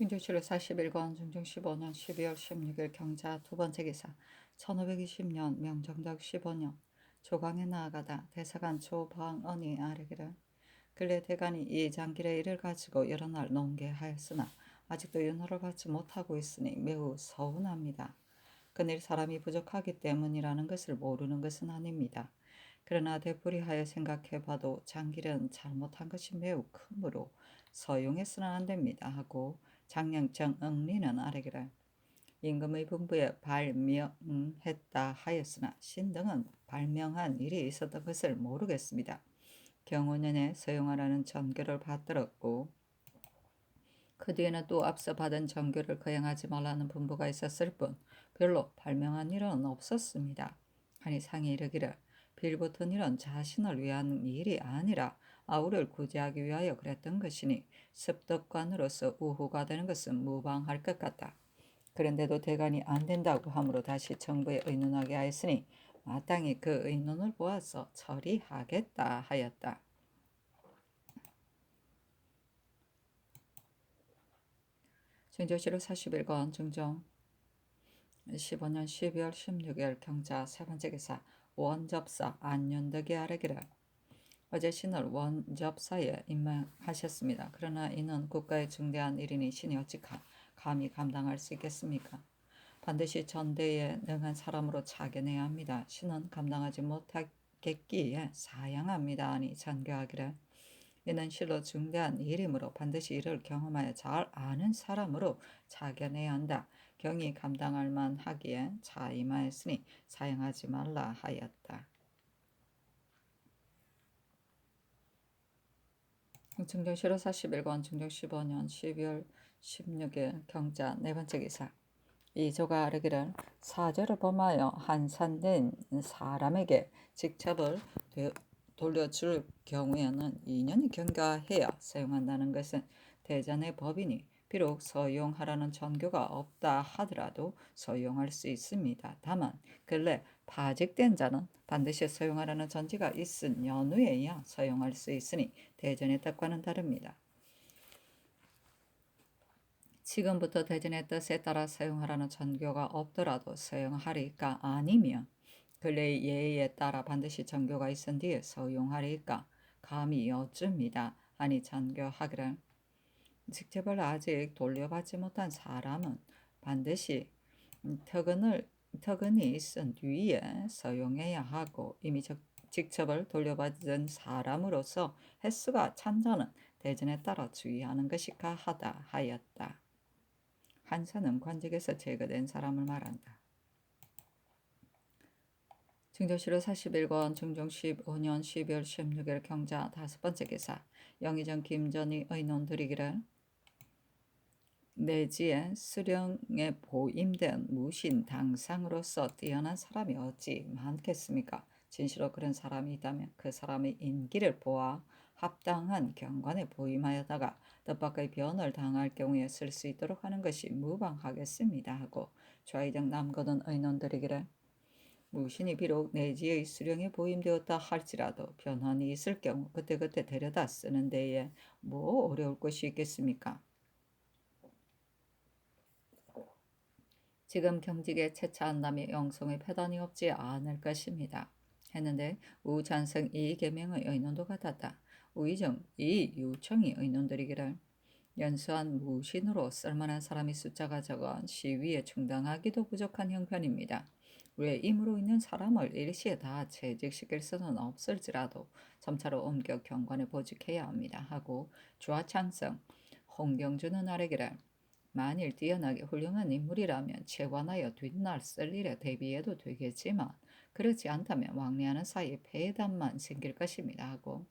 윤조실로 41권 중종 15년 12월 16일 경자 두 번째 기사 1520년 명정덕 15년 조강에 나아가다 대사관 조방언이 아뢰기를 근래 대간이 이 장길의 일을 가지고 여러 날 농계하였으나 아직도 윤호를 받지 못하고 있으니 매우 서운합니다. 그늘 사람이 부족하기 때문이라는 것을 모르는 것은 아닙니다. 그러나 되풀이하여 생각해봐도 장길은 잘못한 것이 매우 크므로 서용해서는 안 됩니다 하고 장령정 응리는 아래기를 임금의 분부에 발명했다 하였으나 신등은 발명한 일이 있었던 것을 모르겠습니다. 경호년에 서용하라는 전교를 받들었고 그 뒤에는 또 앞서 받은 전교를 거행하지 말라는 분부가 있었을 뿐 별로 발명한 일은 없었습니다. 하니 상이 이르기를 빌붙은 일은 자신을 위한 일이 아니라 아우를 구제하기 위하여 그랬던 것이니 습덕관으로서 우호가 되는 것은 무방할 것 같다. 그런데도 대간이 안 된다고 함으로 다시 정부에 의논하게 하였으니 마땅히 그 의논을 보아서 처리하겠다 하였다. 증조실로 41권 증정 15년 12월 16일 경자 세 번째 기사 원접사 안윤덕이 아뢰기를 어제 신을 원접사에 임명하셨습니다. 그러나 이는 국가의 중대한 일이니 신이 어찌 감히 감당할 수 있겠습니까? 반드시 전대에 능한 사람으로 차견해야 합니다. 신은 감당하지 못하겠기에 사양합니다. 하니 전교하기를 이는 실로 중대한 일이므로 반드시 이를 경험하여 잘 아는 사람으로 차견해야 한다. 경이 감당할 만하기에 자임하였으니 사양하지 말라 하였다. 증정 실호 41권 증정 15년 12월 16일 경자 네 번째 기사 이조가 아뢰기를 사죄를 범하여 한산된 사람에게 직첩을 돌려줄 경우에는 2년이 경과해야 사용한다는 것은 대전의 법이니 비록 서용하라는 전교가 없다 하더라도 서용할 수 있습니다. 다만 근래 파직된 자는 반드시 서용하라는 전지가 있은 연후에야 서용할 수 있으니 대전의 뜻과는 다릅니다. 지금부터 대전의 뜻에 따라 사용하라는 전교가 없더라도 사용하리까 아니면 근래의 예의에 따라 반드시 전교가 있은 뒤에 사용하리까 감히 여쭙니다. 하니 전교하기를 직접을 아직 돌려받지 못한 사람은 반드시 터근이 있은 뒤에 사용해야 하고 이미 직첩을 돌려받은 사람으로서 횟수가 찬자는 대전에 따라 주의하는 것이 가하다 하였다. 한사는 관직에서 제거된 사람을 말한다. 증조실호 41권 증종 15년 12월 16일 경자 다섯 번째 기사 영의정 김전이 의논 드리기를 내지에 수령에 보임된 무신 당상으로서 뛰어난 사람이 어찌 많겠습니까? 진실로 그런 사람이 있다면 그 사람의 인기를 보아 합당한 경관에 보임하여다가 뜻밖의 변을 당할 경우에 쓸 수 있도록 하는 것이 무방하겠습니다 하고 좌의정 남거든 의논드리기를 무신이 비록 내지의 수령에 보임되었다 할지라도 변환이 있을 경우 그때그때 데려다 쓰는 데에 뭐 어려울 것이 있겠습니까? 지금 경직에 채차한다며 영성의 패단이 없지 않을 것입니다. 했는데 우잔성 이계명의 의논도 같았다. 우의정 이 유청이 의논드리기를 연수한 무신으로 쓸만한 사람이 숫자가 적은 시위에 충당하기도 부족한 형편입니다. 왜 임으로 있는 사람을 일시에 다 재직시킬 수는 없을지라도 점차로 옮겨 경관에 보직해야 합니다. 하고 주하창성 홍경주는 아래기를 만일 뛰어나게 훌륭한 인물이라면 채관하여 뒷날 쓸 일에 대비해도 되겠지만 그렇지 않다면 왕래하는 사이에 폐단만 생길 것입니다 하고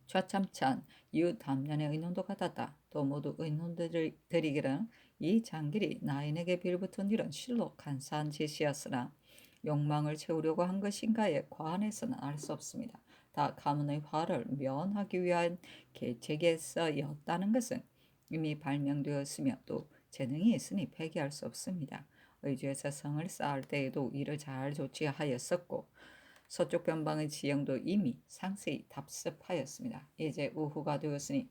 좌참찬 이웃 담년의 의논도 같았다. 또 모두 의논드리기를 이 장길이 나인에게 빌붙은 일은 실로 간사한 짓이었으나 욕망을 채우려고 한 것인가에 관해서는 알 수 없습니다. 다 가문의 화를 면하기 위한 계책에서였다는 것은 이미 발명되었으며 또 재능이 있으니 폐기할 수 없습니다. 의주에서 성을 쌓을 때에도 이를 잘 조치하였었고 서쪽 변방의 지형도 이미 상세히 답습하였습니다. 이제 오후가 되었으니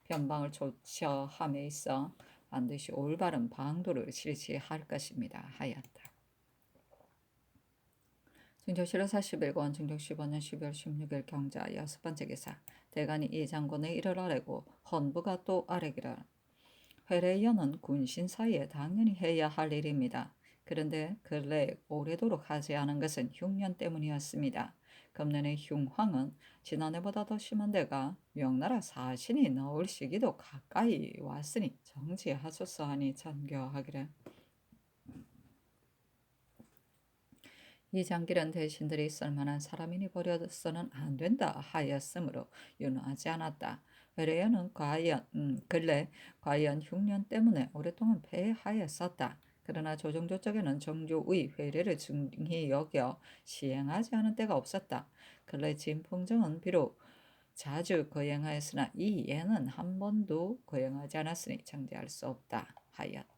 변방을 조처함에 있어 반드시 올바른 방도를 실시할 것입니다. 하였다. 증조 7월 40일권 증조 15년 12월 16일 경자 6번째 기사 대간이 이 장군의 이를 아뢰고 헌부가 또 아뢰기를 회례연은 군신 사이에 당연히 해야 할 일입니다. 그런데 근래 오래도록 하지 않은 것은 흉년 때문이었습니다. 금년의 흉황은 지난해보다 더 심한 데가 명나라 사신이 나올 시기도 가까이 왔으니 정지하소서 하니 전교하기를. 이 장길은 대신들이 쓸만한 사람이니 버려서는 안 된다 하였으므로 윤하지 않았다. 외래연은 근래 과연 흉년 때문에 오랫동안 패하였었다. 그러나 조정조 쪽에는 정조의 회례를 중히 여겨 시행하지 않은 때가 없었다. 근래 진풍정은 비록 자주 거행하였으나 이 예는 한 번도 거행하지 않았으니 정죄할 수 없다 하였다.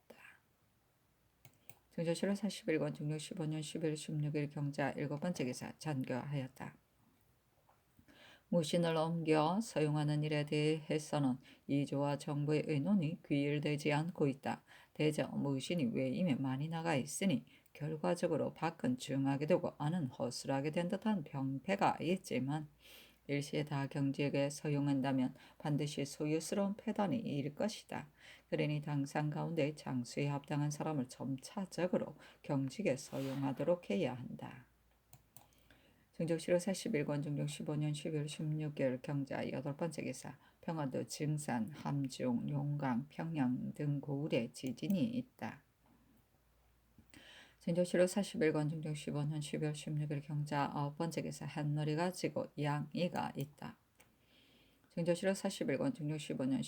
증조 7월 41권 중력 15년 11월 16일 경자 7번째 기사 전교하였다. 무신을 옮겨 사용하는 일에 대해서는 이조와 정부의 의논이 귀일되지 않고 있다. 대저 무신이 외임에 많이 나가 있으니 결과적으로 밖은 중하게 되고 안은 허술하게 된 듯한 병폐가 있지만 일시에 다 경직에 서용한다면 반드시 소유스러운 패단이 일 것이다. 그러니 당상 가운데 장수에 합당한 사람을 점차적으로 경직에 서용하도록 해야 한다. 증조 7월 41권 중종 15년 12월 16일 경자 8번째 기사 평안도 증산, 함중, 용강, 평양 등 고을에 지진이 있다. 증조 7월 41권 중종 15년 12월 16일 경자 9번째 기사 한놀이가 지고 양이가 있다. 증조 7월 41권 중종 15년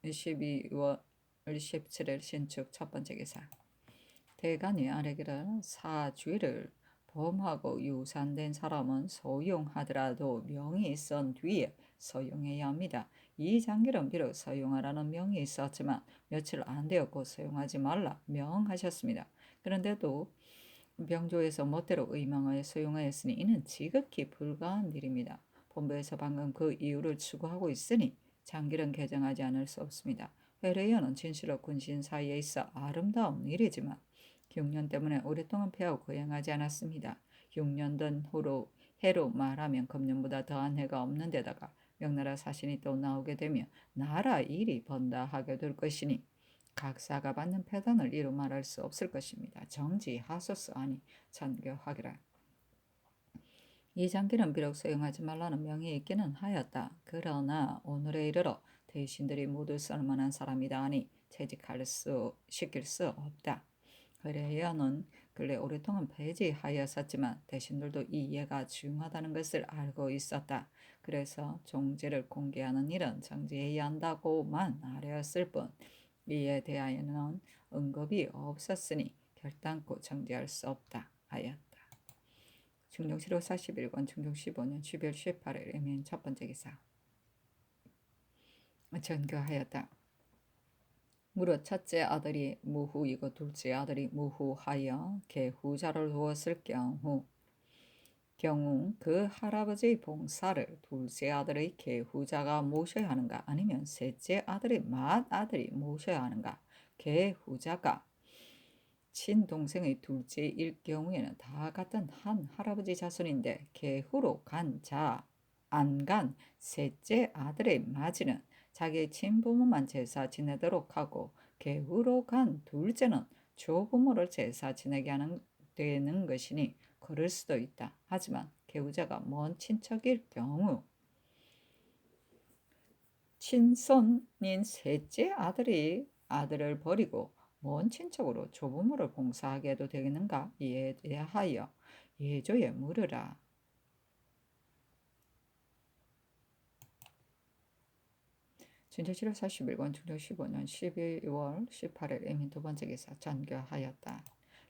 12월 17일 신축 첫번째 기사 대간이 아뢰기를 사주를 범하고 유산된 사람은 소용하더라도 명이 있은 뒤에 서용해야 합니다. 이 장길은 비록 서용하라는 명이 있었지만 며칠 안 되었고 서용하지 말라 명하셨습니다. 그런데도 병조에서 멋대로 의망하여 서용하였으니 이는 지극히 불가한 일입니다. 본부에서 방금 그 이유를 추구하고 있으니 장길은 개정하지 않을 수 없습니다. 회례연은 진실로 군신 사이에 있어 아름다운 일이지만 6년 때문에 오랫동안 패하고 거행하지 않았습니다. 6년 된 후로 해로 말하면 금년보다 더한 해가 없는 데다가 명나라 사신이 또 나오게 되면 나라 일이 번다 하게 될 것이니 각사가 받는 패단을 이루 말할 수 없을 것입니다. 정지하소서 하니 전교하기라. 이 장기는 비록 소용하지 말라는 명이 있기는 하였다. 그러나 오늘에 이르러 대신들이 모두 쓸만한 사람이다 하니 시킬 수 없다. 그래야는 근래 오랫동안 배제하였었지만 대신들도 이 예가 중하다는 것을 알고 있었다. 그래서 종제를 공개하는 일은 정지해야 한다고만 아뢰었을 뿐 이에 대하여는 언급이 없었으니 결단코 정지할 수 없다 하였다. 중종 7월 41권 중종 15년 12월 18일 이민 첫번째 기사 전교하였다. 무릇 첫째 아들이 무후이고 둘째 아들이 무후하여 계후자를 두었을 경우 그 할아버지의 봉사를 둘째 아들의 계후자가 모셔야 하는가 아니면 셋째 아들의 맏아들이 모셔야 하는가. 계후자가 친동생의 둘째일 경우에는 다 같은 한 할아버지 자손인데 계후로 간 자 안 간 셋째 아들의 맏이는 자기의 친부모만 제사 지내도록 하고 계후로 간 둘째는 조부모를 제사 지내게 하는 되는 것이니 그럴 수도 있다. 하지만 계후자가 먼 친척일 경우 친손인 셋째 아들을 버리고 먼 친척으로 조부모를 봉사하게 해도 되겠는가? 이에 대하여 예조에 물으라. 진조 7월 41권 중조 15년 12월 18일 이민 두번째 기사 전교하였다.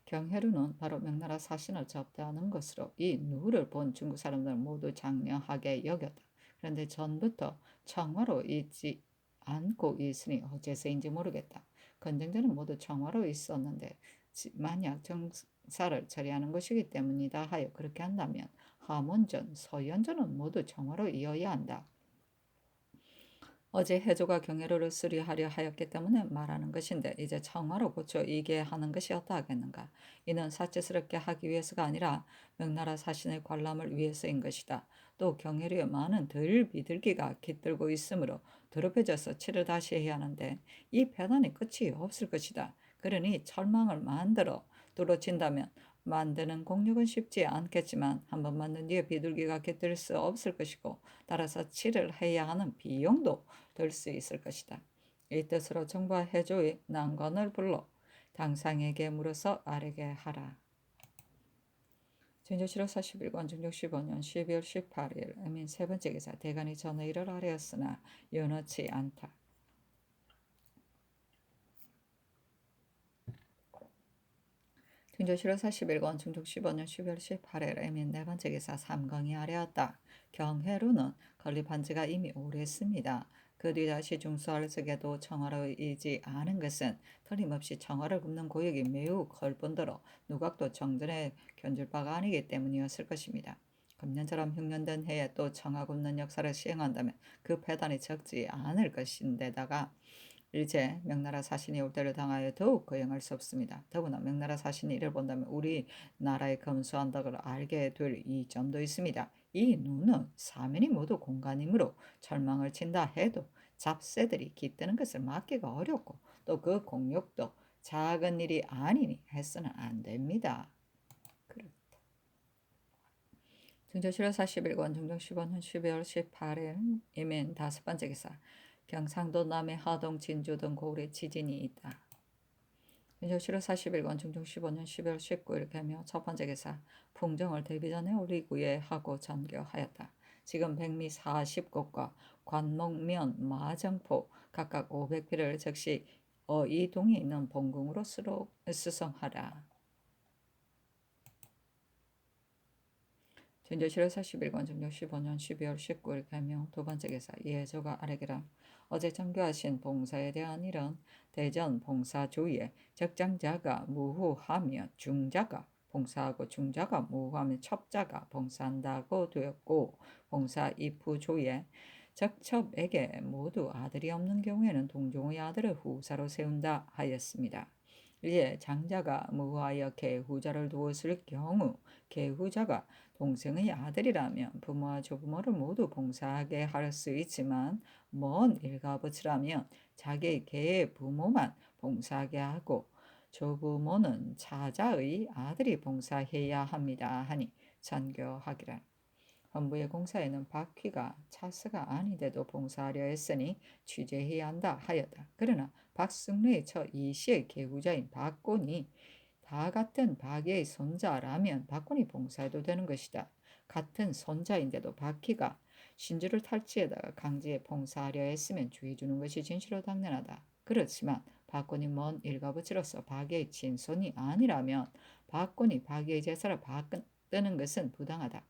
경혜루는 바로 명나라 사신을 접대하는 것으로 이 누를 본 중국 사람들 모두 장려하게 여겼다. 그런데 전부터 청화로 있지 않고 있으니 어째서인지 모르겠다. 건정전은 모두 청화로 있었는데 만약 정사를 처리하는 것이기 때문이다 하여 그렇게 한다면 하문전, 서연전은 모두 청화로 이어야 한다. 어제 해조가 경애로를 수리하려 하였기 때문에 말하는 것인데 이제 청화로 고쳐 이게 하는 것이 어떠하겠는가. 이는 사치스럽게 하기 위해서가 아니라 명나라 사신의 관람을 위해서인 것이다. 또 경애로의 많은 덜 비둘기가 깃들고 있으므로 더럽혀져서 칠을 다시 해야 하는데 이 배단이 끝이 없을 것이다. 그러니 철망을 만들어 뚫어진다면 만드는 공력은 쉽지 않겠지만 한번 만든 뒤에 비둘기가 깃들 수 없을 것이고 따라서 칠을 해야 하는 비용도 될 수 있을 것이다. 이 뜻으로 정부와 해조의 난관을 불러 당상에게 물어서 아뢰게 하라. 진조실록 41권 중종 15년 12월 18일 민 세 번째 기사 대간이 전의를 아뢰었으나 연하치 않다. 중조실록 41권 중종 15년 12월 18일 민 네 번째 기사 삼강이 아뢰었다. 경해로는 건립한 지가 이미 오래습니다. 그 뒤 다시 중수할 적에도 청화로이지 않은 것은 틀림없이 청화를 굽는 고역이 매우 클 뿐더러 누각도 정전에 견줄 바가 아니기 때문이었을 것입니다. 금년처럼 흉년된 해에 또 청화 굽는 역사를 시행한다면 그 폐단이 적지 않을 것인데다가 일제 명나라 사신이 올 때를 당하여 더욱 거행할 수 없습니다. 더구나 명나라 사신이 이를 본다면 우리나라에 검수한다고 알게 될 이점도 있습니다. 이 눈은 사면이 모두 공간이므로 철망을 친다 해도 잡새들이 깃드는 것을 막기가 어렵고 또 그 공력도 작은 일이 아니니 해서는 안 됩니다. 그렇다. 중조실록 41권 중종 15년 12월 18일 이민 다섯 번째 기사 경상도 남해 하동 진주 등 고을에 지진이 있다. 중조실록 41권 중종 15년 12월 19일 개묘 첫 번째 기사 풍정을 데뷔전에 올리구예 하고 전교하였다. 지금 백미 40곳과 관목면 마정포 각각 500피를 즉시 이동에 있는 본궁으로 수송하라. 진조실록 41권 중종 15년 12월 19일 개명 두 번째 기사 예조가 아뢰기라. 어제 전교하신 봉사에 대한 일은 대전 봉사 주위에 적장자가 무후하며 중자가 봉사하고 중자가 무후하며 첩자가 봉사한다고 되었고 봉사 이프 주위에 적첩에게 모두 아들이 없는 경우에는 동종의 아들을 후사로 세운다 하였습니다. 이에 장자가 무후하여 계후자를 두었을 경우 계후자가 동생의 아들이라면 부모와 조부모를 모두 봉사하게 할 수 있지만 먼 일가부치라면 자기 개의 부모만 봉사하게 하고 조부모는 차자의 아들이 봉사해야 합니다 하니 전교하기라. 헌부의 공사에는 박휘가 차스가 아닌데도 봉사하려 했으니 취재해야 한다 하였다. 그러나 박승래의 처 이시의 계구자인 박곤이 다 같은 박의 손자라면 박곤이 봉사해도 되는 것이다. 같은 손자인데도 박희가 신주를 탈취에다가 강제에 봉사하려 했으면 주의 주는 것이 진실로 당연하다. 그렇지만 박곤이 먼 일가부치로서 박의 친손이 아니라면 박곤이 박의 제사를 받드는 것은 부당하다.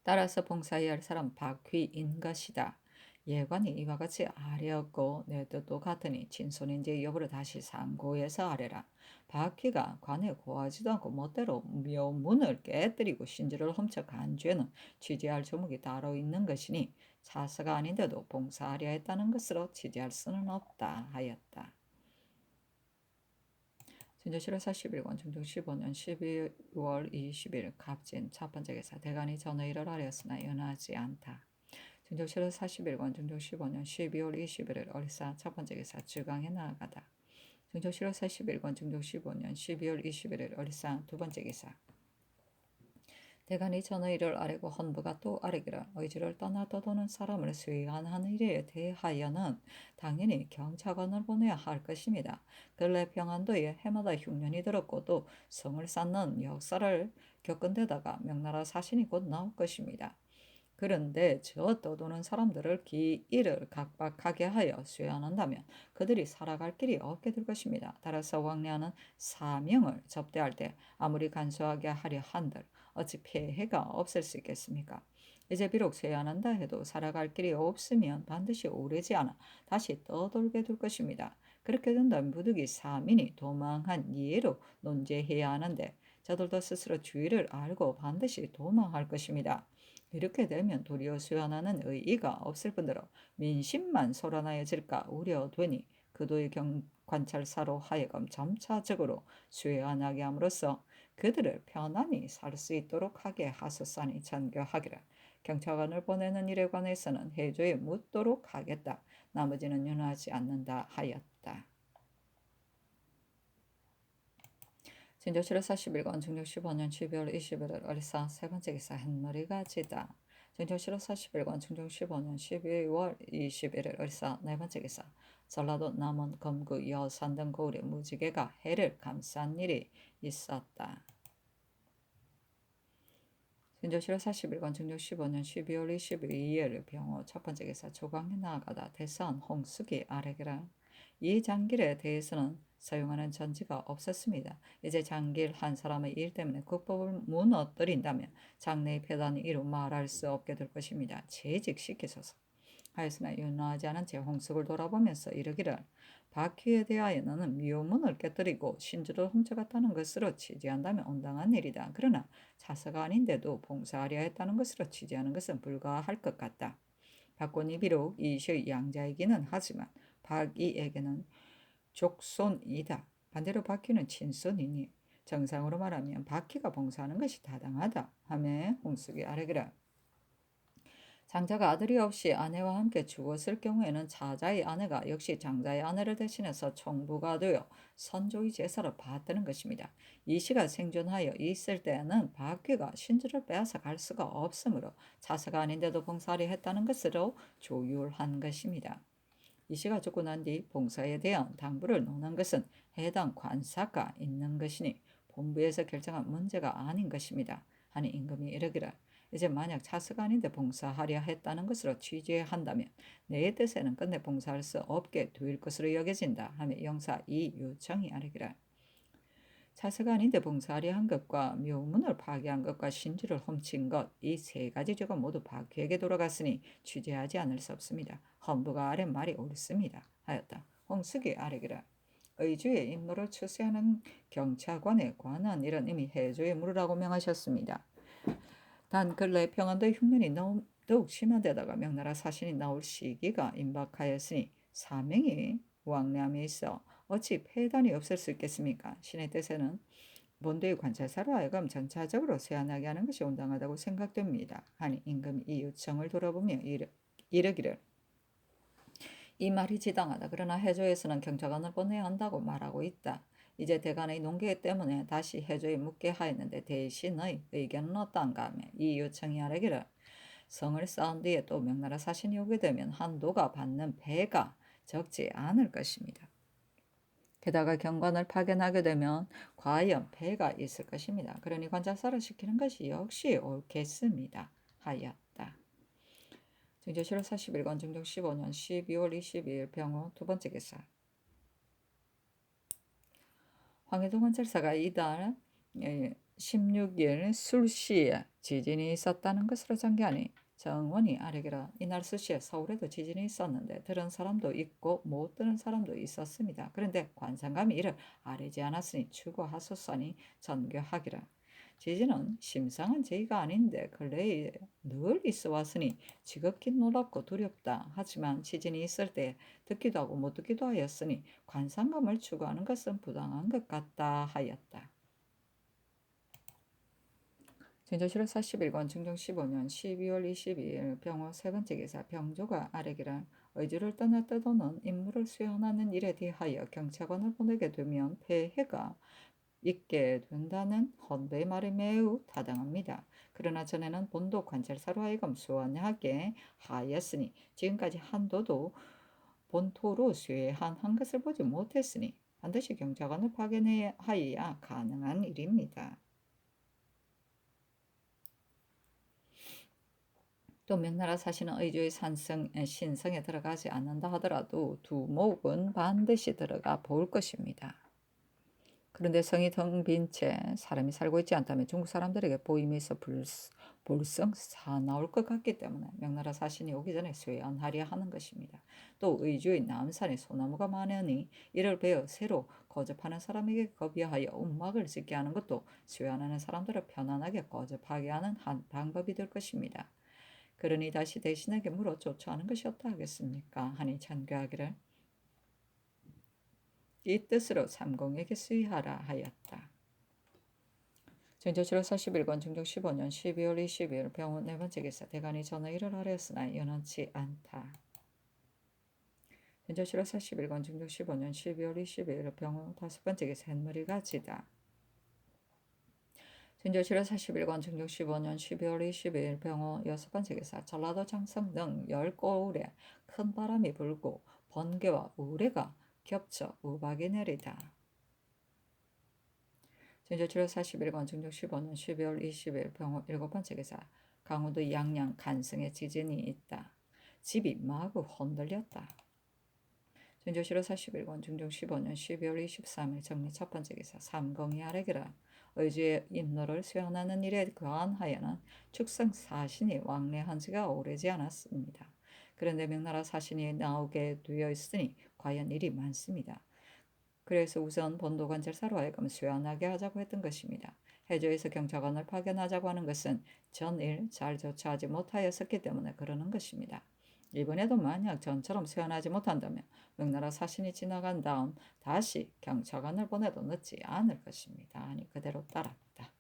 따라서 봉사해야 할 사람 박휘인 것이다. 예관이 이와 같이 아뢰었고 내 뜻도 같으니 친손인지 여부를 다시 상고해서 아뢰라. 박휘가 관에 고하지도 않고 멋대로 묘문을 깨뜨리고 신주를 훔쳐 간 죄는 취재할 조목이 따로 있는 것이니 차사가 아닌데도 봉사하려 했다는 것으로 취재할 수는 없다 하였다. 진조실록 41권 중종 15년 12월 20일 갑진 첫 번째 기사 대간이 전의를 하였으나 연하지 않다. 진조실록 41권 중종 15년 12월 21일 어리사 첫 번째 기사 주강에 나아가다. 진조실록 41권 중종 15년 12월 21일 어리사 두 번째 기사 대간이 전의를 아뢰고 헌부가 또 아뢰기를 의지를 떠나 떠도는 사람을 수행하는 일에 대하여는 당연히 경찰관을 보내야 할 것입니다. 근래 평안도에 해마다 흉년이 들었고 또 성을 쌓는 역사를 겪은 데다가 명나라 사신이 곧 나올 것입니다. 그런데 저 떠도는 사람들을 기일을 각박하게 하여 수행한다면 그들이 살아갈 길이 없게 될 것입니다. 따라서 왕래하는 사명을 접대할 때 아무리 간소하게 하려 한들 어찌 폐해가 없을 수 있겠습니까? 이제 비록 쇠안한다 해도 살아갈 길이 없으면 반드시 오래지 않아 다시 떠돌게 될 것입니다. 그렇게 된다면 부득이 사민이 도망한 예로 논제해야 하는데 저들도 스스로 주의를 알고 반드시 도망할 것입니다. 이렇게 되면 도리어 수연하는 의의가 없을 뿐더러 민심만 소란하여질까 우려되니 그도의 관찰사로 하여금 점차적으로 수연하게 함으로써 그들을 편안히 살 수 있도록 하게 하소서니 전교하기를. 경찰관을 보내는 일에 관해서는 해조에 묻도록 하겠다. 나머지는 윤하지 않는다 하였다. 진조실의 41권 중종 15년 12월 21일 어리사 세 번째 기사 햇머리가 지다. 진조실의 41권 중종 15년 12월 21일 어리사 네 번째 기사 전라도 남원 검구 여산 등 고을의 무지개가 해를 감싼 일이 있었다. 진조실의 41권 중종 15년 12월 22일 병호 첫 번째 기사 조광에 나아가다 대산 홍수기 아래기라. 이 장길에 대해서는 사용하는 전지가 없었습니다. 이제 장길 한 사람의 일 때문에 국법을 무너뜨린다면 장래의 폐단이 이루 말할 수 없게 될 것입니다. 재직시키소서. 하였으나 윤화하지 않은 채 홍석을 돌아보면서 이르기를 바퀴에 대하여 너는 묘문을 깨뜨리고 신주를 훔쳐갔다는 것으로 취지한다면 온당한 일이다. 그러나 자사가 아닌데도 봉사하려 했다는 것으로 취지하는 것은 불가할 것 같다. 박권이 비록 이시의 양자이기는 하지만 박이에게는 족손이다. 반대로 바퀴는 친손이니 정상으로 말하면 바퀴가 봉사하는 것이 타당하다. 하며 홍숙이 아뢰기라. 장자가 아들이 없이 아내와 함께 죽었을 경우에는 자자의 아내가 역시 장자의 아내를 대신해서 총부가 되어 선조의 제사를 받드는 것입니다. 이 시가 생존하여 있을 때에는 박귀가 신주를 빼앗아 갈 수가 없으므로 자사가 아닌데도 봉사하려 했다는 것으로 조율한 것입니다. 이 시가 죽고 난 뒤 봉사에 대한 당부를 논한 것은 해당 관사가 있는 것이니 본부에서 결정한 문제가 아닌 것입니다. 하니 임금이 이르기를 이제 만약 자스가 아닌데 봉사하려 했다는 것으로 취재한다면 내 뜻에는 끝내 봉사할 수 없게 될 것으로 여겨진다 하며 영사 이유청이 아뢰기를 자스가 아닌데 봉사하려 한 것과 묘문을 파괴한 것과 신주를 훔친 것 이 세 가지 죄가 모두 박귀에게 돌아갔으니 취재하지 않을 수 없습니다. 헌부가 아래 말이 옳습니다 하였다. 홍숙이 아뢰기를 의주의 임무를 추수하는 경찰관에 관한 일은 이미 해조에 물으라고 명하셨습니다. 단 근래 평안도의 흉년이 더욱 심한 데다가 명나라 사신이 나올 시기가 임박하였으니 사명이 왕래함에 있어 어찌 폐단이 없을 수 있겠습니까? 신의 뜻에는 본도의 관찰사로 하여금 전차적으로 세안하게 하는 것이 온당하다고 생각됩니다. 하니 임금이 이 요청을 돌아보며 이르기를 이 말이 지당하다. 그러나 해조에서는 경찰관을 보내야 한다고 말하고 있다. 이제 대간의 농계 때문에 다시 해조에 묻게 하였는데 대신의 의견은 어떤가 하며 이 요청이 아뢰기를 성을 쌓은 뒤에 또 명나라 사신이 오게 되면 한도가 받는 배가 적지 않을 것입니다. 게다가 경관을 파견하게 되면 과연 배가 있을 것입니다. 그러니 관찰사를 시키는 것이 역시 옳겠습니다. 하였다. 증조실록 41권 증종 15년 12월 22일 병호 두 번째 기사 황해도 관찰사가 이달 16일 술시에 지진이 있었다는 것으로 전개하니 정원이 아뢰기라 이날 술시에 서울에도 지진이 있었는데 들은 사람도 있고 못 들은 사람도 있었습니다. 그런데 관상감이 이를 아뢰지 않았으니 추구하소서니 전교하기라. 지진은 심상한 제의가 아닌데 근래에 늘 있어 왔으니 지극히 놀랍고 두렵다. 하지만 지진이 있을 때 듣기도 하고 못 듣기도 하였으니 관상감을 추구하는 것은 부당한 것 같다 하였다. 진조실록 41권 증종 15년 12월 22일 병호 세 번째 기사 병조가 아뢰기를 의주를 떠나 떠도는 임무를 수행하는 일에 대하여 경찰관을 보내게 되면 폐해가 있게 된다는 헌부의 말이 매우 타당합니다. 그러나 전에는 본도 관찰사로 하여금 수원하게 하였으니 지금까지 한도도 본토로 수행한 것을 보지 못했으니 반드시 경찰관을 파견하여야 가능한 일입니다. 또 명나라 사신은 의주의 신성에 들어가지 않는다 하더라도 두목은 반드시 들어가 볼 것입니다. 그런데 성이 텅 빈 채 사람이 살고 있지 않다면 중국 사람들에게 보임에서 볼성 사나울 것 같기 때문에 명나라 사신이 오기 전에 쇠안하려 하는 것입니다. 또 의주의 남산에 소나무가 많으니 이를 베어 새로 거접하는 사람에게 거비하여 움막을 짓게 하는 것도 쇠안하는 사람들을 편안하게 거접하게 하는 한 방법이 될 것입니다. 그러니 다시 대신에게 물어 조처하는 것이 어떠 하겠습니까? 하니 전교하기를 이 뜻으로 삼공에게 수의하라 하였다. 전조치로 41권 중종 15년 12월 20일 병원 네 번째 기사 대간이 전화일을 하였으나 연원치 않다. 전조치로 41권 중종 15년 12월 20일 병원 다섯 번째 기사 햇머리가 지다. 전조치로 41권 중종 15년 12월 20일 병원 여섯 번째 기사 전라도 장성 등 10고을에 큰 바람이 불고 번개와 우레가 겹쳐 우박이 내리다. 전조치로 41권 중종 15년 12월 20일 병원 일곱 번째 기사 강원도 양양 간성에 지진이 있다. 집이 마구 흔들렸다. 전조치로 41권 중종 15년 12월 23일 정리 첫 번째 기사 삼공이 아래기라 의주의 인노를 수행하는 일에 관하여는 축성 사신이 왕래한 지가 오래지 않았습니다. 그런데 명나라 사신이 나오게 되어 있으니 과연 일이 많습니다. 그래서 우선 본도관 절사로 하여금 수연하게 하자고 했던 것입니다. 해조에서 경찰관을 파견하자고 하는 것은 전일 잘 조처하지 못하였었기 때문에 그러는 것입니다. 이번에도 만약 전처럼 수연하지 못한다면 명나라 사신이 지나간 다음 다시 경찰관을 보내도 늦지 않을 것입니다. 아니 그대로 따랐다.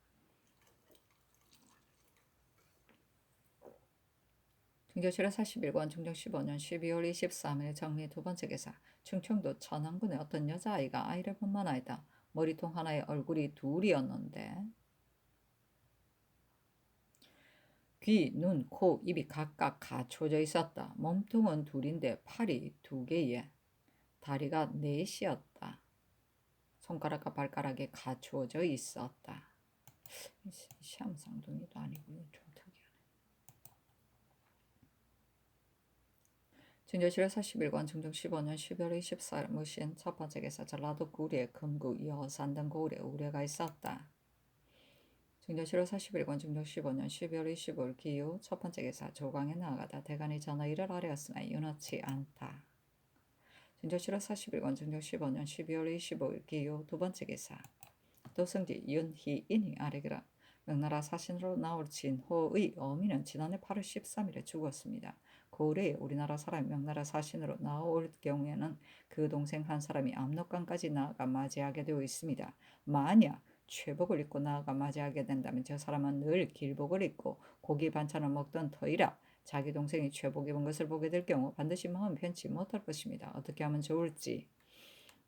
중교실의 41권 중종 15년 12월 23일 정리 두 번째 기사 충청도 천안군의 어떤 여자아이가 아이를 분만하였다. 머리통 하나에 얼굴이 둘이었는데 귀, 눈, 코, 입이 각각 갖춰져 있었다. 몸통은 둘인데 팔이 두 개에 다리가 넷이었다. 손가락과 발가락이 갖추어져 있었다. 시험상둥이도 아니고요. 좀 특이하네. 진조실의 41권 중종 15년 12월 24일 무신 첫 번째 기사 전라도 구리에 금구, 여산 등 고을에 우레가 있었다. 중조실로 41권 중종 15년 12월 25일 기후 첫 번째 기사 조광에 나아가다 대간이 전화일을 아뢰었으나 윤허치 않다. 중조실로 41권 중종 15년 12월 25일 기후 두 번째 기사 도성지 윤희인이 아뢰기라 명나라 사신으로 나올 진호의 어미는 지난해 8월 13일에 죽었습니다. 고을에 우리나라 사람이 명나라 사신으로 나올 경우에는 그 동생 한 사람이 압록강까지 나아가 맞이하게 되어 있습니다. 만약 최복을 입고 나아가 맞이하게 된다면 저 사람은 늘 길복을 입고 고기 반찬을 먹던 터이라 자기 동생이 최복 입은 것을 보게 될 경우 반드시 마음 편치 못할 것입니다. 어떻게 하면 좋을지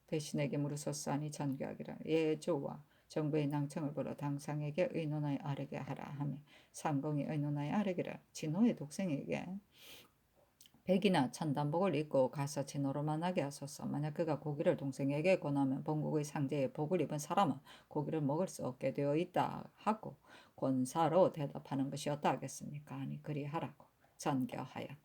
대신에게 물으소서하니 전교하기를 예조와 정부의 낭청을 벌어 당상에게 의논하여 아뢰게 하라 하며 삼공이 의논하여 아뢰기를 진호의 독생에게 백이나 천단복을 입고 가서 진호로 만나게 하소서. 만약 그가 고기를 동생에게 권하면 본국의 상제에 복을 입은 사람은 고기를 먹을 수 없게 되어 있다 하고 권사로 대답하는 것이 어떠 하겠습니까? 아니 그리하라고 전교하였다.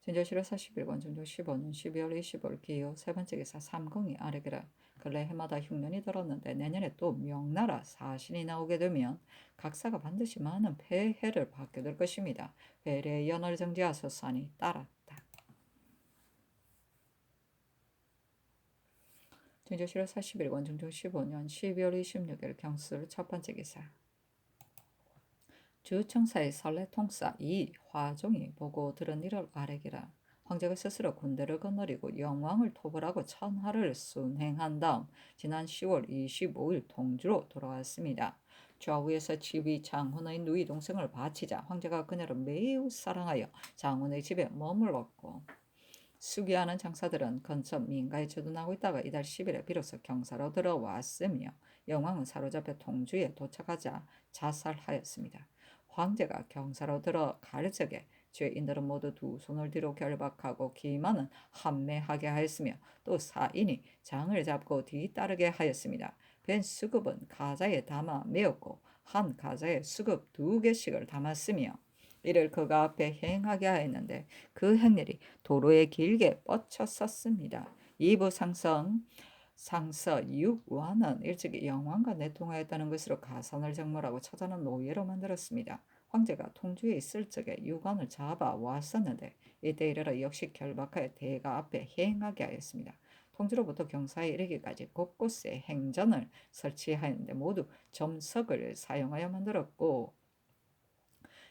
진조실의 41권 중조 15년 12월 25일 기호 세 번째 기사 삼공이 아뢰기를 근래 해마다 흉년이 들었는데 내년에 또 명나라 사신이 나오게 되면 각사가 반드시 많은 폐해를 받게 될 것입니다. 회례의 연을 정지하소서 하니 따랐다. 진조실의 41권 중조 15년 12월 26일 경술 첫 번째 기사 주청사의 설레통사 이 화종이 보고 들은 일을 아뢰기라 황제가 스스로 군대를 거느리고 영왕을 토벌하고 천하를 순행한 다음 지난 10월 25일 동주로 돌아왔습니다. 좌우에서 집이 장훈의 누이 동생을 바치자 황제가 그녀를 매우 사랑하여 장훈의 집에 머물렀고 수기하는 장사들은 근처 민가에 주둔하고 있다가 이달 10일에 비로소 경사로 들어왔으며 영왕은 사로잡혀 동주에 도착하자 자살하였습니다. 황제가 경사로 들어갈 적에 죄인들은 모두 두 손을 뒤로 결박하고 기만은 함매하게 하였으며 또 사인이 장을 잡고 뒤따르게 하였습니다. 벤 수급은 가자에 담아 메었고 한 가자에 수급 2개씩을 담았으며 이를 그가 앞에 행하게 하였는데 그 행렬이 도로에 길게 뻗쳤었습니다. 이부 상서 육완은 일찍이 영왕과 내통하였다는 것으로 가산을 정벌하고 처자는 노예로 만들었습니다. 황제가 통주에 있을 적에 육완을 잡아 왔었는데 이때 이르러 역시 결박하여 대가 앞에 행하게 하였습니다. 통주로부터 경사에 이르기까지 곳곳에 행전을 설치하였는데 모두 점석을 사용하여 만들었고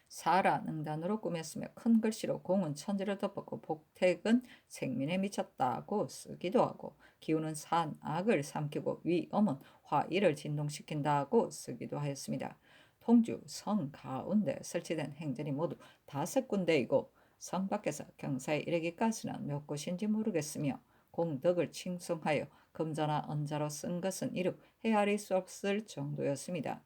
사라 능단으로 꾸몄으며 큰 글씨로 공은 천지를 덮었고 복택은 생민에 미쳤다고 쓰기도 하고 기운은 산악을 삼키고 위엄은 화일을 진동시킨다고 쓰기도 하였습니다. 통주 성 가운데 설치된 행전이 모두 5군데이고 성 밖에서 경사에 이르기까지는 몇 곳인지 모르겠으며 공덕을 칭송하여 금자나 언자로 쓴 것은 이루 헤아릴 수 없을 정도였습니다.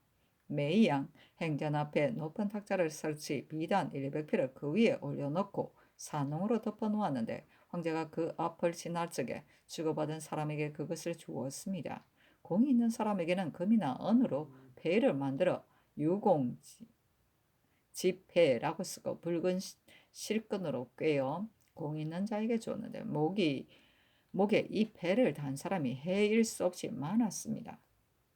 매양 행전 앞에 높은 탁자를 설치 비단 100필을 그 위에 올려놓고 산홍으로 덮어 놓았는데 황제가 그 앞을 지날 적에 주고받은 사람에게 그것을 주었습니다. 공이 있는 사람에게는 금이나 은으로 배를 만들어 유공 지폐라고 쓰고 붉은 실끈으로 꿰어 공 있는 자에게 줬는데 목에 이 배를 단 사람이 해일 수 없이 많았습니다.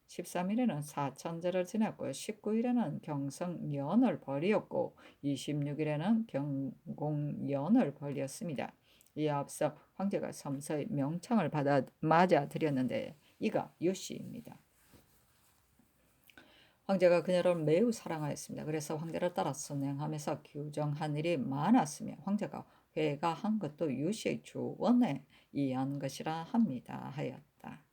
13일에는 사천절을 지냈고 19일에는 경성연을 벌이었고 26일에는 경공연을 벌이었습니다. 이에 앞서 황제가 섬서히 명청을 받아 맞아들였는데 이가 유씨입니다. 황제가 그녀를 매우 사랑하였습니다. 그래서 황제를 따라 선행하면서 규정한 일이 많았으며 황제가 회가한 것도 유씨의 주원에 의한 것이라 합니다. 하였다.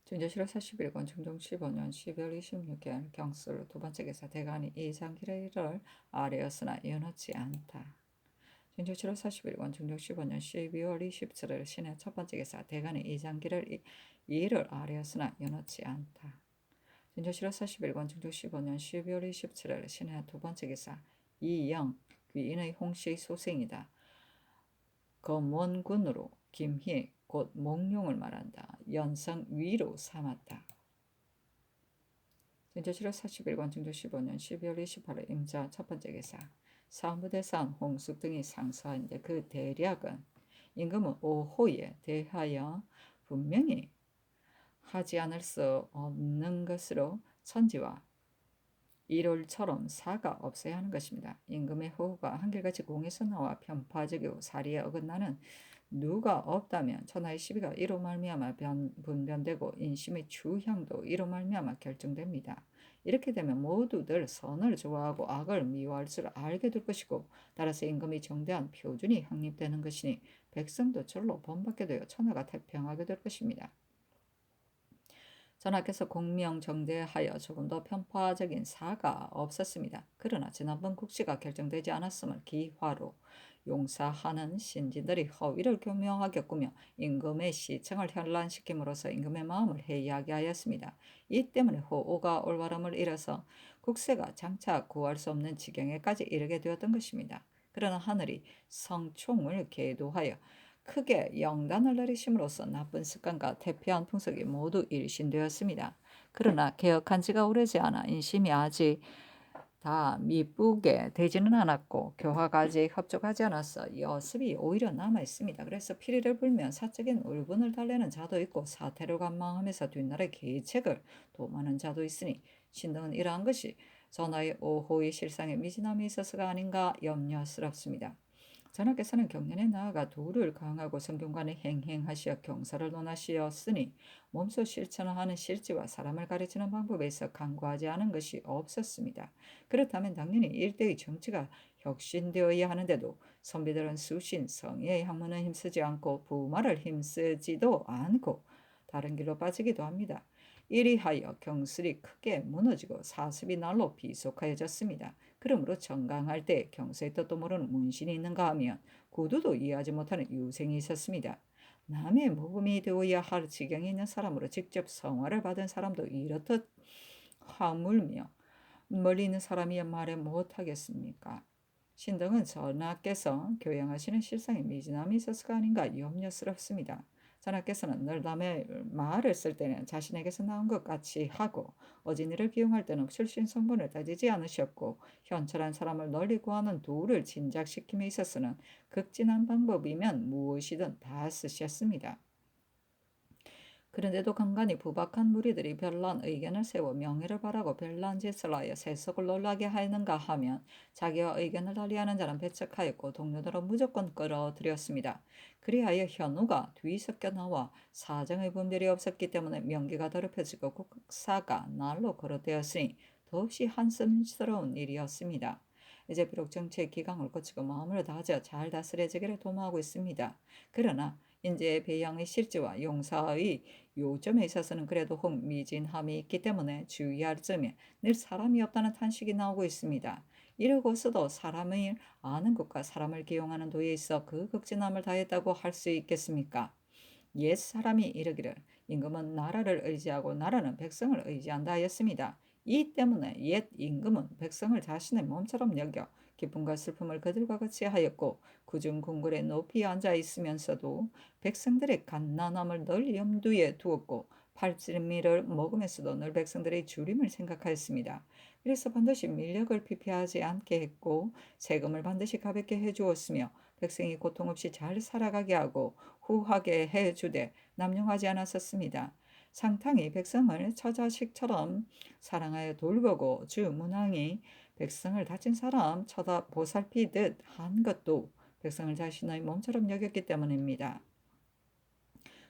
중조실록 41권 중종 15년 12월 26일 경술 두 번째 기사 대간이 이장길의 일을 아뢰었으나 연하지 않다. 중조실록 41권 중종 15년 12월 27일 신의 첫 번째 기사 대간이 이장길의 일을 아뢰었으나 연하지 않다. 중조실록 41권 중종 15년 12월 27일 신의 두 번째 기사 이영 귀인의 홍씨의 소생이다. 검원군으로 김희 곧 몽룡을 말한다. 연성 위로 삼았다. 중조실록 41권 중조 15년 12월 28일 임자 첫 번째 기사 사무대산 홍숙 등이 상서한데 그 대략은 임금은 오호에 대하여 분명히 하지 않을 수 없는 것으로 천지와 일월처럼 사가 없어야 하는 것입니다. 임금의 호우가 한결같이 공에서 나와 편파적이고 사리에 어긋나는 누가 없다면 천하의 시비가 이로 말미암아 분변되고 인심의 추향도 이로 말미암아 결정됩니다. 이렇게 되면 모두들 선을 좋아하고 악을 미워할 줄 알게 될 것이고 따라서 임금이 정대한 표준이 확립되는 것이니 백성도 절로 본받게 되어 천하가 태평하게 될 것입니다. 전하께서 공명정대하여 조금 더 편파적인 사가 없었습니다. 그러나 지난번 국시가 결정되지 않았음을 기화로 용사하는 신진들이 허위를 교명하게 꾸며 임금의 시청을 현란시킴으로써 임금의 마음을 해이하게 하였습니다. 이 때문에 호오가 올바름을 잃어서 국세가 장차 구할 수 없는 지경에까지 이르게 되었던 것입니다. 그러나 하늘이 성총을 계도하여 크게 영단을 내리심으로써 나쁜 습관과 태폐한 풍속이 모두 일신되었습니다. 그러나 개혁한 지가 오래지 않아 인심이 아직 다 미쁘게 되지는 않았고 교화가 아직 협족하지 않아서 여습이 오히려 남아있습니다. 그래서 피리를 불면 사적인 울분을 달래는 자도 있고 사태를 관망하면서 뒷날의 계책을 도모하는 자도 있으니 신등은 이러한 것이 전하의 오호의 실상에 미진함이 있어서가 아닌가 염려스럽습니다. 전하께서는 경년에 나아가 도를 강하고 성균관에 행행하시어 경사를 논하시었으니 몸소 실천을 하는 실지와 사람을 가르치는 방법에 있어 간과하지 않은 것이 없었습니다. 그렇다면 당연히 일대의 정치가 혁신되어야 하는데도 선비들은 수신, 성의의 학문은 힘쓰지 않고 부말을 힘쓰지도 않고 다른 길로 빠지기도 합니다. 이리하여 경술이 크게 무너지고 사습이 날로 비속하여졌습니다. 그러므로 정강할 때 경서의 뜻도 모르는 문신이 있는가 하면 구두도 이해하지 못하는 유생이 있었습니다. 남의 모금이 되어야 할 지경에 있는 사람으로 직접 성화를 받은 사람도 이렇듯 화물며 멀리 있는 사람이야 말해 못하겠습니까? 신등은 전하께서 교양하시는 실상에 미진함이 있어서가 아닌가 염려스럽습니다. 전하께서는 늘 남의 말을 쓸 때는 자신에게서 나온 것 같이 하고 어진이를 기용할 때는 출신 성분을 따지지 않으셨고 현철한 사람을 널리 구하는 도를 진작시킴에 있어서는 극진한 방법이면 무엇이든 다 쓰셨습니다. 그런데도 간간히 부박한 무리들이 별난 의견을 세워 명예를 바라고 별난 짓을 하여 세속을 놀라게 하였는가 하면 자기와 의견을 달리하는 자는 배척하였고 동료들은 무조건 끌어들였습니다. 그리하여 현우가 뒤섞여 나와 사정의 분별이 없었기 때문에 명기가 더럽혀지고 국사가 날로 거론되었으니 더없이 한심스러운 일이었습니다. 이제 비록 정치의 기강을 거치고 마음을 다져 잘 다스려지기를 도모하고 있습니다. 그러나 인재의 배양의 실지와 용사의 요점에 있어서는 그래도 흥미진함이 있기 때문에 주의할 점에 늘 사람이 없다는 탄식이 나오고 있습니다. 이러고서도 사람을 아는 것과 사람을 기용하는 도에 있어 그 극진함을 다했다고 할 수 있겠습니까? 옛 사람이 이르기를 임금은 나라를 의지하고 나라는 백성을 의지한다 하였습니다. 이 때문에 옛 임금은 백성을 자신의 몸처럼 여겨 기쁨과 슬픔을 그들과 같이 하였고 구중 궁궐에 높이 앉아 있으면서도 백성들의 갓난함을 늘 염두에 두었고 팔찌미를 먹으면서도 늘 백성들의 주림을 생각하였습니다. 그래서 반드시 밀력을 피폐하지 않게 했고 세금을 반드시 가볍게 해주었으며 백성이 고통 없이 잘 살아가게 하고 후하게 해주되 남용하지 않았었습니다. 상탕이 백성을 처자식처럼 사랑하여 돌보고 주 문왕이 백성을 다친 사람 쳐다 보살피듯 한 것도 백성을 자신의 몸처럼 여겼기 때문입니다.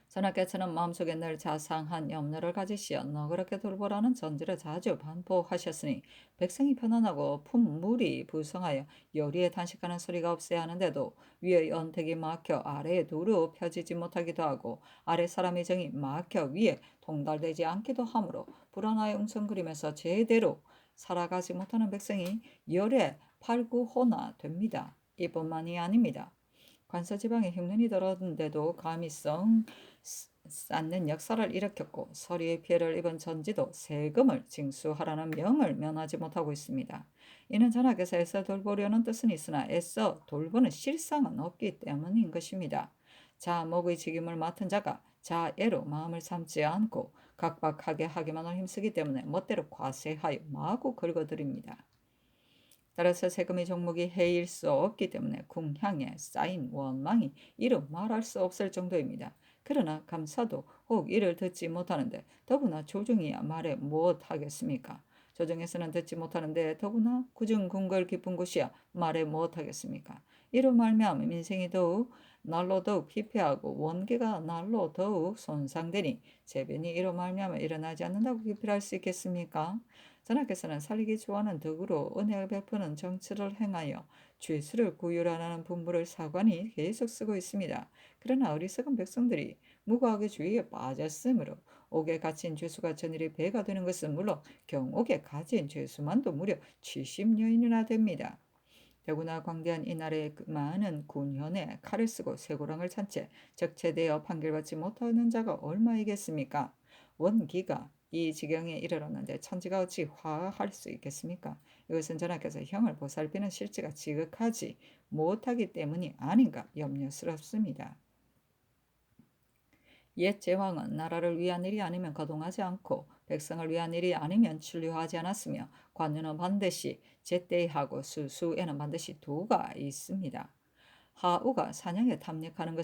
전하께서는 마음속에 늘 자상한 염려를 가지시어 너그럽게 돌보라는 전지를 자주 반복하셨으니 백성이 편안하고 품물이 부성하여 요리에 단식하는 소리가 없어야 하는데도 위의 언택이 막혀 아래에 두루 펴지지 못하기도 하고 아래 사람의 정이 막혀 위에 동달되지 않기도 하므로 불안하여 웅성거리면서 제대로 살아가지 못하는 백성이 열에 팔구호나 됩니다. 이뿐만이 아닙니다. 관서지방에 흉년이 들었는데도 감히 쌓는 역사를 일으켰고 서리의 피해를 입은 전지도 세금을 징수하라는 명을 면하지 못하고 있습니다. 이는 전하께서 애써 돌보려는 뜻은 있으나 애써 돌보는 실상은 없기 때문인 것입니다. 자목의 직임을 맡은 자가 자애로 마음을 삼지 않고 각박하게 하기만을 힘쓰기 때문에 멋대로 과세하여 마구 긁어들입니다. 따라서 세금의 종목이 해일 수 없기 때문에 궁향에 쌓인 원망이 이루 말할 수 없을 정도입니다. 그러나 감사도 혹 이를 듣지 못하는데 더구나 조정이야 말해 무엇하겠습니까? 조정에서는 듣지 못하는데 더구나 구중궁궐 깊은 곳이야 말해 무엇하겠습니까? 이로 말미암아 민생이 날로 더욱 피폐하고 원기가 날로 더욱 손상되니 재변이 이로 말미암아 일어나지 않는다고 기필할 수 있겠습니까? 전하께서는 살기 좋아하는 덕으로 은혜를 베푸는 정치를 행하여 죄수를 구휼하라는 분부를 사관이 계속 쓰고 있습니다. 그러나 어리석은 백성들이 무고하게 주의에 빠졌으므로 옥에 갇힌 죄수가 전일에 배가 되는 것은 물론 경옥에 갇힌 죄수만도 무려 70여인이나 됩니다. 더구나 광대한 이날에 많은 군현에 칼을 쓰고 쇠고랑을 찬 채 적체되어 판결받지 못하는 자가 얼마이겠습니까? 원기가 이 지경에 이르렀는데 천지가 어찌 화할 수 있겠습니까? 이것은 전하께서 형을 보살피는 실지가 지극하지 못하기 때문이 아닌가 염려스럽습니다. 옛 제왕은 나라를 위한 일이 아니면 거동하지 않고 백성을 위한 일이 아니면 출류하지 않았으며 관유는 반드시 제때하고 수수에는 반드시 도가 있습니다. 하우가 사냥에 탐닉하는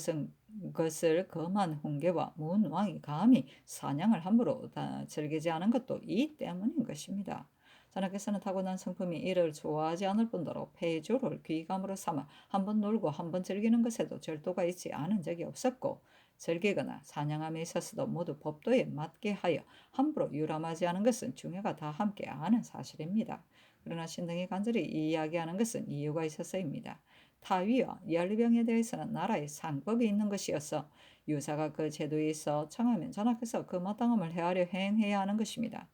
것을 검한 훈계와 문왕이 감히 사냥을 함부로 즐기지 않은 것도 이 때문인 것입니다. 전하께서는 타고난 성품이 이를 좋아하지 않을 뿐더러 폐조를 귀감으로 삼아 한번 놀고 한번 즐기는 것에도 절도가 있지 않은 적이 없었고 즐기거나 사냥함에 있어서도 모두 법도에 맞게 하여 함부로 유람하지 않은 것은 중요가 다 함께 아는 사실입니다. 그러나 신등이 간절히 이야기하는 것은 이유가 있어서입니다. 타위와 연리병에 대해서는 나라의 상법이 있는 것이어서 유사가 그 제도에 있어 청하면 전하께서 그 마땅함을 헤아려 행해야 하는 것입니다.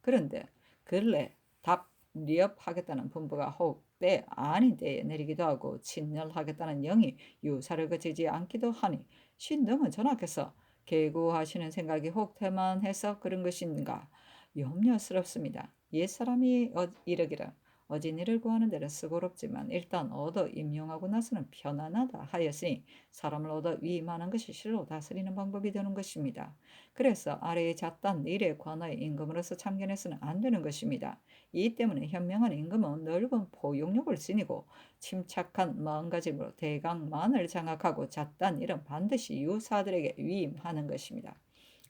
그런데 근래 답리업하겠다는 분부가 혹 때 아닌 때에 내리기도 하고 친멸하겠다는 영이 유사를 그치지 않기도 하니 신등은 전하께서 계구하시는 생각이 혹 태만해서 그런 것인가 염려스럽습니다. 옛사람이 이르기를 어진이를 구하는 데는 수고롭지만 일단 얻어 임용하고 나서는 편안하다 하였으니 사람을 얻어 위임하는 것이 실로 다스리는 방법이 되는 것입니다. 그래서 아래의 잣단 일에 관하여 임금으로서 참견해서는 안 되는 것입니다. 이 때문에 현명한 임금은 넓은 포용력을 지니고 침착한 마음가짐으로 대강만을 장악하고 잣단 일은 반드시 유사들에게 위임하는 것입니다.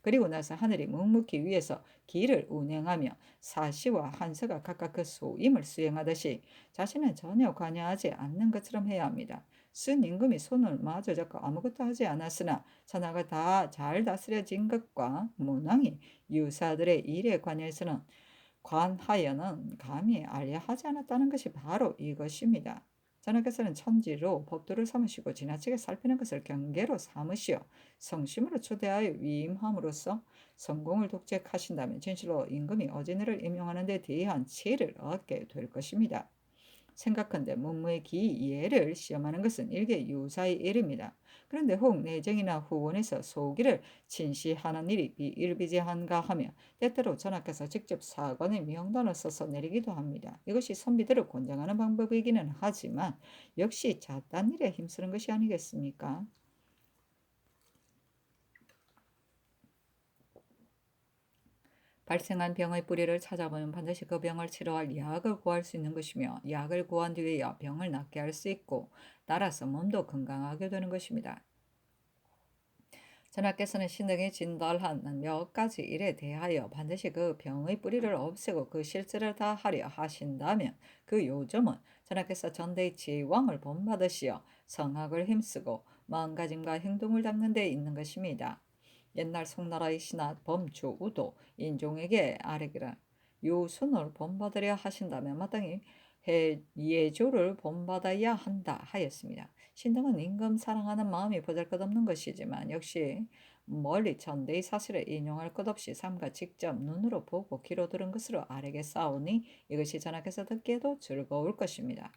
그리고 나서 하늘이 묵묵히 위에서 기를 운행하며 사시와 한서가 각각 그 소임을 수행하듯이 자신은 전혀 관여하지 않는 것처럼 해야 합니다. 쓴 임금이 손을 마저 잡고 아무것도 하지 않았으나 천하가 다 잘 다스려진 것과 문왕이 유사들의 일에 관하여는 감히 알려하지 않았다는 것이 바로 이것입니다. 전하께서는 천지로 법도를 삼으시고 지나치게 살피는 것을 경계로 삼으시어 성심으로 초대하여 위임함으로써 성공을 독책하신다면 진실로 임금이 어진을 임용하는 데 대한 지혜를 얻게 될 것입니다. 생각한데 문무의 기예를 시험하는 것은 일개 유사의 일입니다. 그런데 혹 내정이나 후원에서 소기를 진시하는 일이 비일비재한가 하며 때때로 전하께서 직접 사관의 명단을 써서 내리기도 합니다. 이것이 선비들을 권장하는 방법이기는 하지만 역시 잣단 일에 힘쓰는 것이 아니겠습니까? 발생한 병의 뿌리를 찾아보면 반드시 그 병을 치료할 약을 구할 수 있는 것이며 약을 구한 뒤에야 병을 낫게 할 수 있고 따라서 몸도 건강하게 되는 것입니다. 전하께서는 신등이 진달한 몇 가지 일에 대하여 반드시 그 병의 뿌리를 없애고 그 실제를 다 하려 하신다면 그 요점은 전하께서 전대의 지왕을 본받으시어 성학을 힘쓰고 마음가짐과 행동을 닦는 데 있는 것입니다. 옛날 송나라의 신하 범주우도 인종에게 아뢰기를 요순을 본받으려 하신다면 마땅히 예조를 본받아야 한다 하였습니다. 신등은 임금 사랑하는 마음이 보잘것없는 것이지만 역시 멀리 전대의 사실을 인용할 것 없이 삼가 직접 눈으로 보고 귀로 들은 것으로 아뢰겠사오니 이것이 전하께서 듣기에도 즐거울 것입니다.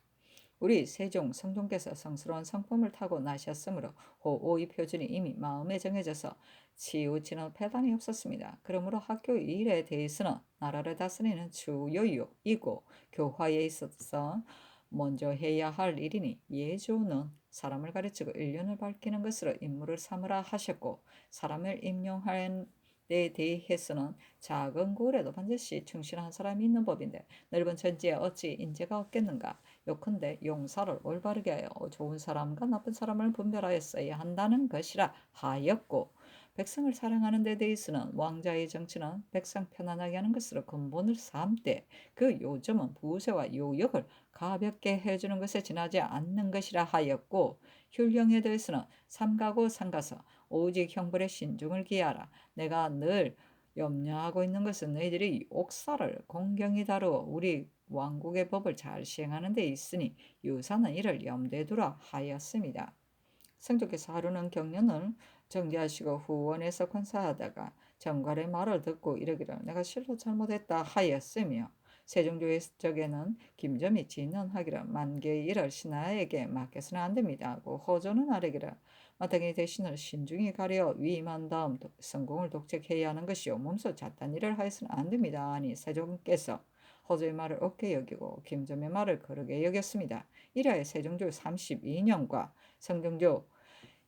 우리 세종 성종께서 성스러운 성품을 타고 나셨으므로 호오의 표준이 이미 마음에 정해져서 치우치는 패단이 없었습니다. 그러므로 학교 일에 대해서는 나라를 다스리는 주요이고 교화에 있어서 먼저 해야 할 일이니 예조는 사람을 가르치고 일륜을 밝히는 것으로 임무를 삼으라 하셨고 사람을 임용한 데 대해서는 작은 고을에도 반드시 충실한 사람이 있는 법인데 넓은 천지에 어찌 인재가 없겠는가. 요컨대 용사를 올바르게 하여 좋은 사람과 나쁜 사람을 분별하였어야 한다는 것이라 하였고 백성을 사랑하는 데 대해서는 왕자의 정치는 백성 편안하게 하는 것으로 근본을 삼되 그 요점은 부세와 요역을 가볍게 해주는 것에 지나지 않는 것이라 하였고 율령에 대해서는 삼가고 삼가서 오직 형벌의 신중을 기하라. 내가 늘 염려하고 있는 것은 너희들이 옥사를 공경히 다루어 우리 왕국의 법을 잘 시행하는 데 있으니 유사는 이를 염두에 두라 하였습니다. 성조께서 하루는 경련을 정지하시고 후원에서 관사하다가 정갈의 말을 듣고 이르기를 내가 실로 잘못했다 하였으며 세종조의 적에는 김점이 진언하기를 만개의 일을 신하에게 맡겨서는 안 됩니다 하고 허조는 아뢰기를 마땅히 대신을 신중히 가려 위임한 다음 성공을 독책해야 하는 것이요 몸소 잣단 일을 하여서는 안 됩니다 하니 세종께서 허조의 말을 옳게 여기고 김점의 말을 거르게 여겼습니다. 이래야 세종조 32년과 성종조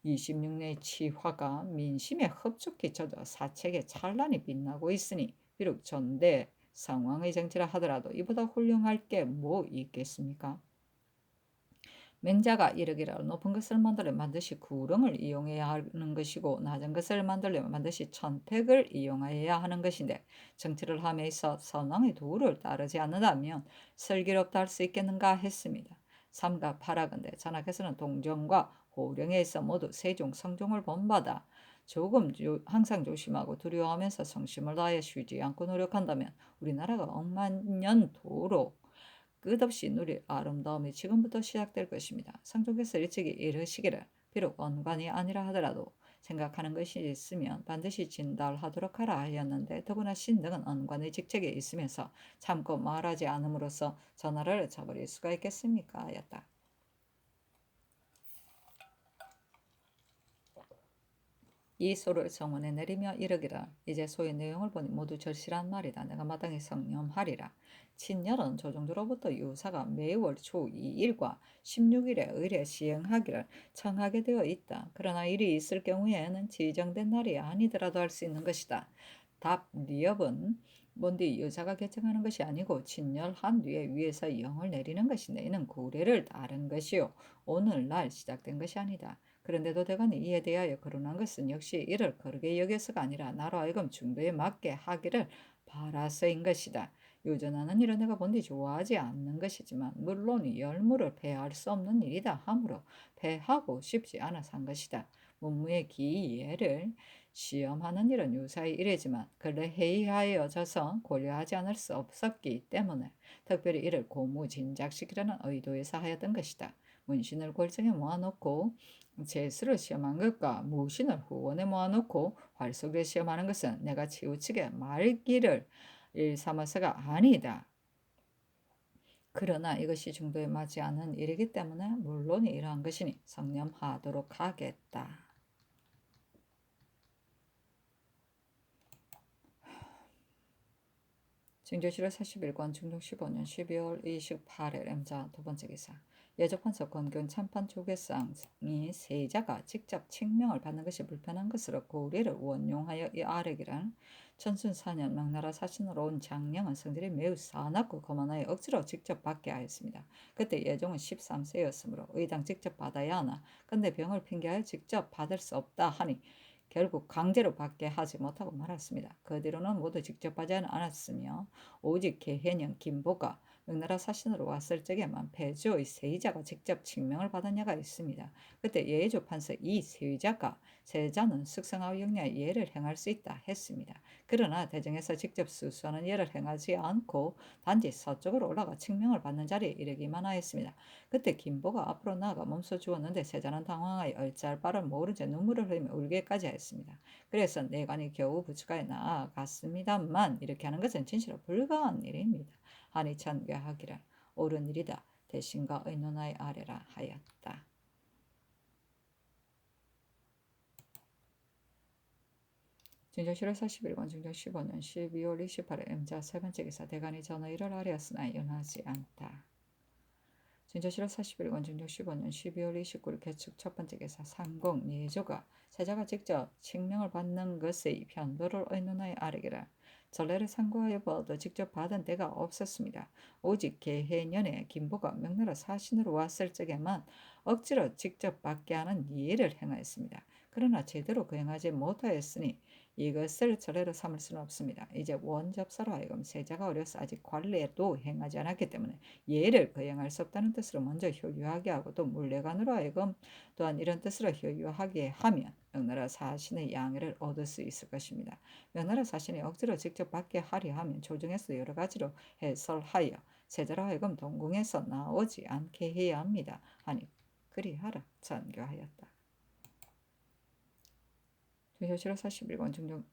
26년의 치화가 민심에 흡족히 젖어 사책에 찬란히 빛나고 있으니 비록 전대 상왕의 정치라 하더라도 이보다 훌륭할 게 뭐 있겠습니까? 맹자가 이르기를 높은 것을 만들려면 반드시 구릉을 이용해야 하는 것이고 낮은 것을 만들려면 반드시 천택을 이용해야 하는 것인데 정치를 함에 있어 선왕의 도를 따르지 않는다면 슬기롭다 할 수 있겠는가 했습니다. 삼가 파라건대 전하께서는 동정과 호령에 있어 모두 세종 성종을 본받아 항상 조심하고 두려워하면서 성심을 다해 쉬지 않고 노력한다면 우리나라가 억만년도록 끝없이 누릴 아름다움이 지금부터 시작될 것입니다. 성종께서 일찍이 이르시기를 비록 언관이 아니라 하더라도 생각하는 것이 있으면 반드시 진달하도록 하라 하였는데 더구나 신등은 언관의 직책에 있으면서 참고 말하지 않음으로써 전하를 저버릴 수가 있겠습니까 하였다. 이 소를 정원에 내리며 이르기를 이제 소의 내용을 보니 모두 절실한 말이다. 내가 마땅히 성념하리라. 친렬은 조정조로부터 유사가 매월 초 2일과 16일에 의례 시행하기를 청하게 되어 있다. 그러나 일이 있을 경우에는 지정된 날이 아니더라도 할 수 있는 것이다. 답 리업은 뭔디 여자가 결정하는 것이 아니고 친렬한 뒤에 위에서 영을 내리는 것인데 이는 구례를 따른 것이요 오늘날 시작된 것이 아니다. 그런데도 대간이 이에 대하여 거론한 것은 역시 이를 거르게 여겨서가 아니라 나로 하여금 중도에 맞게 하기를 바라서인 것이다. 유전하는 일은 내가 본디 좋아하지 않는 것이지만 물론 이 열무를 패할 수 없는 일이다 하므로 패하고 싶지 않아서 한 것이다. 문무의 기예를 시험하는 일은 유사히 이래지만 근래 해이하여져서 고려하지 않을 수 없었기 때문에 특별히 이를 고무진작시키려는 의도에서 하였던 것이다. 문신을 골정에 모아놓고 재수를 시험한 것과 무신을 후원에 모아놓고 활속에 시험하는 것은 내가 치우치게 말기를 일삼아서가 아니다. 그러나 이것이 중도에 맞지 않은 일이기 때문에 물론 이러한 것이니 성념하도록 하겠다. 징조실호 41권 중종 15년 12월 28일 M자 두번째 기사 예적판서 권경 참판 조계상이 세자가 직접 칙명을 받는 것이 불편한 것으로 고리를 원용하여 이 아래기를 천순 4년 명나라 사신으로 온 장령은 성질이 매우 사납고 거만하여 억지로 직접 받게 하였습니다. 그때 예종은 13세였으므로 의당 직접 받아야 하나 근데 병을 핑계하여 직접 받을 수 없다 하니 결국 강제로 받게 하지 못하고 말았습니다. 그 뒤로는 모두 직접 하지 않았으며 오직 개해년 김보가 명나라 사신으로 왔을 적에만 폐주의 세의자가 직접 칙명을 받은 야가 있습니다. 그때 예조 판서 이 세의자가 세자는 숙성하고 영리하여 예를 행할 수 있다 했습니다. 그러나 대정에서 직접 수수하는 예를 행하지 않고 단지 서쪽으로 올라가 칙명을 받는 자리에 이르기만 하였습니다. 그때 김보가 앞으로 나아가 몸소 주었는데 세자는 당황하여 얼짤 바를 모른 채 눈물을 흘리며 울기까지 하였습니다. 그래서 내관이 겨우 부추가에 나아갔습니다만 이렇게 하는 것은 진실로 불가한 일입니다. 하니 천개하기를 옳은 일이다. 대신과 의논하의 아래라 하였다. 진조실호 41권 중종 15년 12월 28일 M자 세번째 기사 대간이 전의를 아뢰었으나 연하지 않다. 진조실호 41권 중종 15년 12월 29일 개축 첫번째 기사 상공 예조가 세자가 직접 칙명을 받는 것의 편도를 의논하여 아뢰기를 전례를 상고하여 봐도 직접 받은 때가 없었습니다. 오직 개해년에 김보가 명나라 사신으로 왔을 적에만 억지로 직접 받게 하는 예를 행하였습니다. 그러나 제대로 거행하지 못하였으니 이것을 전례로 삼을 수는 없습니다. 이제 원접사로 하여금 세자가 어려서 아직 관례도 행하지 않았기 때문에 예를 거행할 수 없다는 뜻으로 먼저 효유하게 하고 또 물레관으로 하여금 또한 이런 뜻으로 효유하게 하면 명나라 사신의 양해를 얻을 수 있을 것입니다. 명나라 사신이 억지로 직접 받게 하려 하면 조정에서 여러 가지로 해설하여 세자로 하여금 동궁에서 나오지 않게 해야 합니다. 하니 그리하라 전교하였다. 조효실호 41권 중종